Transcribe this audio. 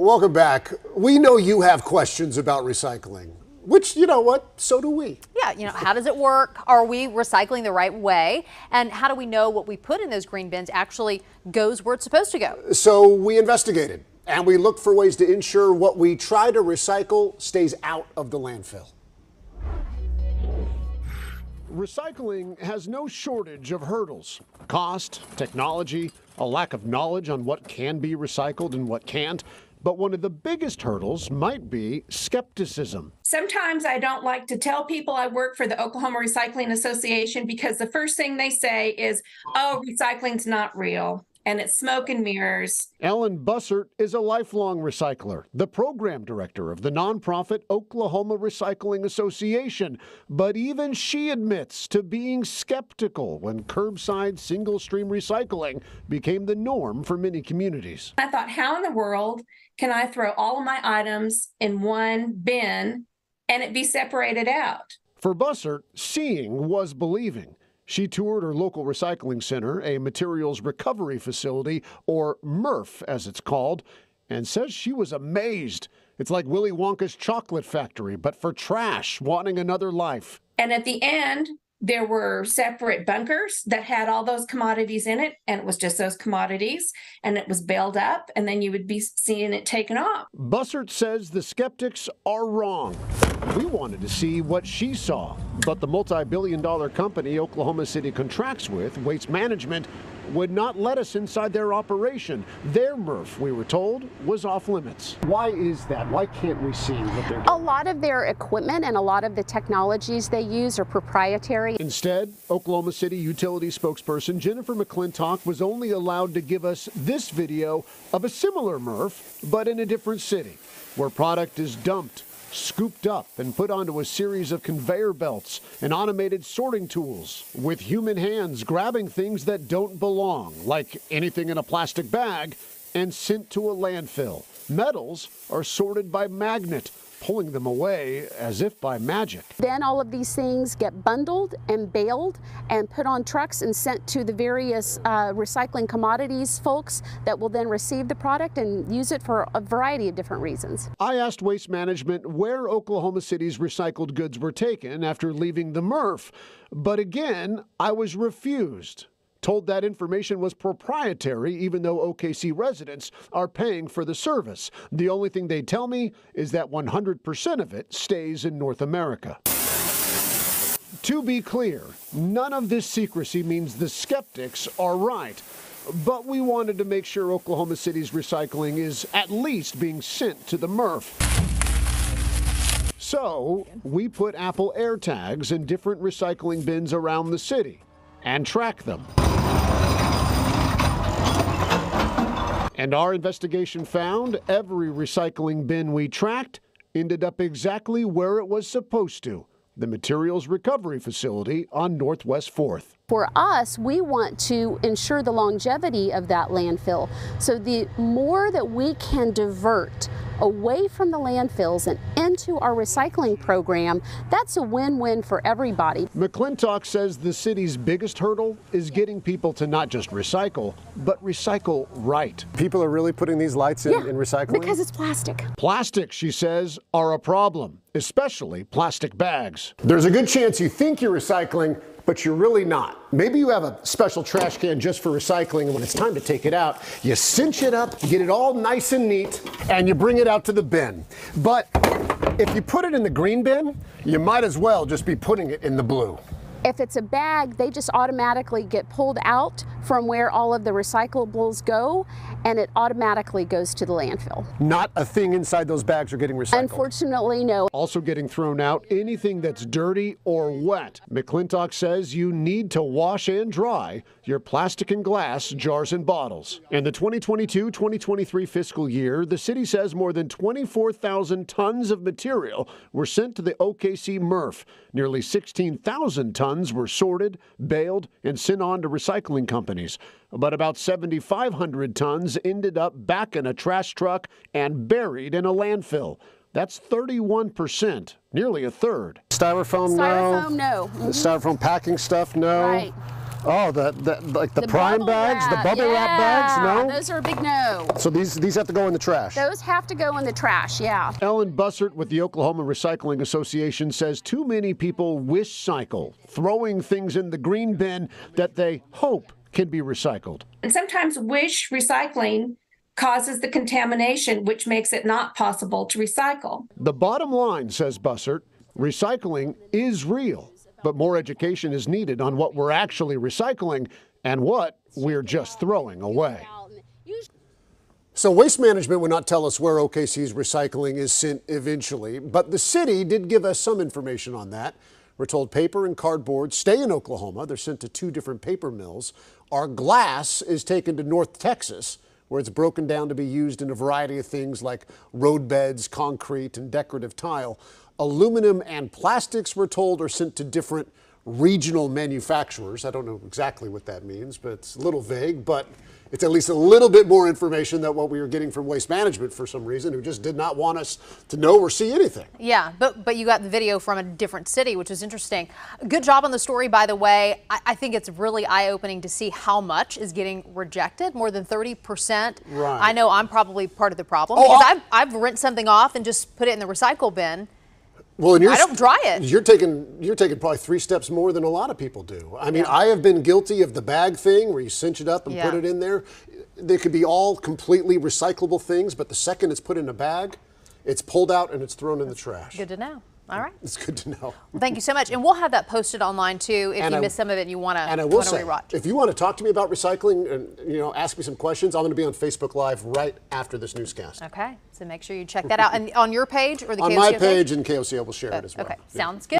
Welcome back. We know you have questions about recycling, which, you know what, so do we. Yeah, how does it work? Are we recycling the right way? And how do we know what we put in those green bins actually goes where it's supposed to go? So we investigated and we looked for ways to ensure what we try to recycle stays out of the landfill. Recycling has no shortage of hurdles. Cost, technology, a lack of knowledge on what can be recycled and what can't. But one of the biggest hurdles might be skepticism. Sometimes I don't like to tell people I work for the Oklahoma Recycling Association because the first thing they say is, oh, recycling's not real. And it's smoke and mirrors. Ellen Bussert is a lifelong recycler, the program director of the nonprofit Oklahoma Recycling Association. But even she admits to being skeptical when curbside single-stream recycling became the norm for many communities. I thought, how in the world can I throw all of my items in one bin and it be separated out? For Bussert, seeing was believing. She toured her local recycling center, a materials recovery facility, or MRF as it's called, and says she was amazed. It's like Willy Wonka's chocolate factory, but for trash, wanting another life. And at the end, there were separate bunkers that had all those commodities in it, and it was just those commodities, and it was baled up, and then you would be seeing it taken off. Bussert says the skeptics are wrong. We wanted to see what she saw, but the multi-billion-dollar company Oklahoma City contracts with, Waste Management, would not let us inside their operation. Their MRF, we were told, was off limits. Why is that? Why can't we see what they're doing? A lot of their equipment and a lot of the technologies they use are proprietary. Instead, Oklahoma City utility spokesperson Jennifer McClintock was only allowed to give us this video of a similar MRF, but in a different city, where product is dumped, scooped up and put onto a series of conveyor belts and automated sorting tools, with human hands grabbing things that don't belong, like anything in a plastic bag, and sent to a landfill. Metals are sorted by magnet, pulling them away as if by magic. Then all of these things get bundled and baled and put on trucks and sent to the various recycling commodities folks that will then receive the product and use it for a variety of different reasons. I asked Waste Management where Oklahoma City's recycled goods were taken after leaving the MRF, but again, I was refused. Told that information was proprietary, even though OKC residents are paying for the service. The only thing they tell me is that 100% of it stays in North America. To be clear, none of this secrecy means the skeptics are right. But we wanted to make sure Oklahoma City's recycling is at least being sent to the MRF. So we put Apple AirTags in different recycling bins around the city and track them. And our investigation found every recycling bin we tracked ended up exactly where it was supposed to, the materials recovery facility on Northwest 4th. For us, we want to ensure the longevity of that landfill. So the more that we can divert away from the landfills and into our recycling program, that's a win-win for everybody. McClintock says the city's biggest hurdle is getting people to not just recycle, but recycle right. People are really putting these lights in recycling? Because it's plastic. Plastics, she says, are a problem, especially plastic bags. There's a good chance you think you're recycling, but you're really not. Maybe you have a special trash can just for recycling, and when it's time to take it out, you cinch it up, you get it all nice and neat, and you bring it out to the bin. But if you put it in the green bin, you might as well just be putting it in the blue. If it's a bag, they just automatically get pulled out from where all of the recyclables go, and it automatically goes to the landfill. Not a thing inside those bags are getting recycled? Unfortunately, no. Also getting thrown out, anything that's dirty or wet. McClintock says you need to wash and dry your plastic and glass jars and bottles. In the 2022-2023 fiscal year, the city says more than 24,000 tons of material were sent to the OKC MRF. Nearly 16,000 tons were sorted, baled, and sent on to recycling companies. But about 7,500 tons ended up back in a trash truck and buried in a landfill. That's 31%, nearly a third. Styrofoam, Styrofoam, no. Styrofoam packing stuff, no. Right. Oh, like the prime bubble bags, the wrap, bubble wrap bags? No? Those are a big no. So these have to go in the trash. Those have to go in the trash, yeah. Ellen Bussert with the Oklahoma Recycling Association says too many people wish cycle, throwing things in the green bin that they hope can be recycled. And sometimes wish recycling causes the contamination, which makes it not possible to recycle. The bottom line, says Bussert, recycling is real, but more education is needed on what we're actually recycling and what we're just throwing away. So Waste Management would not tell us where OKC's recycling is sent eventually, but the city did give us some information on that. We're told paper and cardboard stay in Oklahoma. They're sent to 2 different paper mills. Our glass is taken to North Texas, where it's broken down to be used in a variety of things like road beds, concrete, and decorative tile. Aluminum and plastics, we're told, are sent to different regional manufacturers. I don't know exactly what that means, but it's a little vague, but it's at least a little bit more information than what we were getting from Waste Management for some reason, who just did not want us to know or see anything. Yeah, but you got the video from a different city, which is interesting. Good job on the story, by the way. I think it's really eye-opening to see how much is getting rejected, more than 30%. Right. I know I'm probably part of the problem because I've rinsed something off and just put it in the recycle bin. Well, and I don't dry it. You're taking probably 3 steps more than a lot of people do. I mean, I have been guilty of the bag thing where you cinch it up and put it in there. They could be all completely recyclable things, but the second it's put in a bag, it's pulled out and it's thrown in the trash. Good to know. All right. It's good to know. Well, thank you so much. And we'll have that posted online too if you missed some of it and you want to rewatch. If you want to talk to me about recycling and ask me some questions, I'm going to be on Facebook Live right after this newscast. Okay. So make sure you check that out. And on your page or the KOCO on my page, and KOCO will share it as well. Okay. Sounds good.